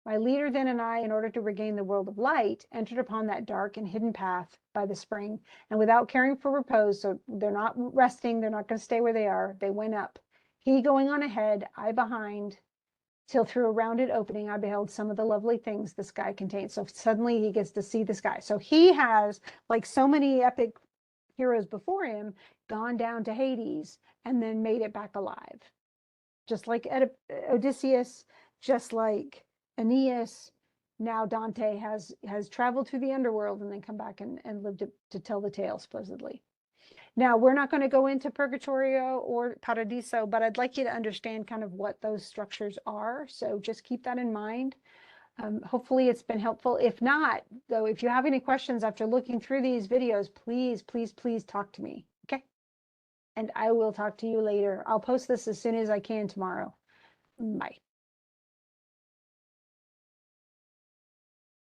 My leader then and I, in order to regain the world of light, entered upon that dark and hidden path by the spring, and without caring for repose, so they're not resting, they're not going to stay where they are, they went up. He going on ahead, I behind, till through a rounded opening I beheld some of the lovely things the sky contained. So suddenly he gets to see the sky. So he has, like so many epic heroes before him, gone down to Hades and then made it back alive. Just like Odysseus, just like Aeneas, now Dante has traveled through the underworld and then come back and lived to tell the tale, supposedly. Now, we're not going to go into Purgatorio or Paradiso, but I'd like you to understand kind of what those structures are. So just keep that in mind. Hopefully it's been helpful. If not, though, if you have any questions after looking through these videos, please, please, please talk to me. Okay? And I will talk to you later. I'll post this as soon as I can tomorrow. Bye.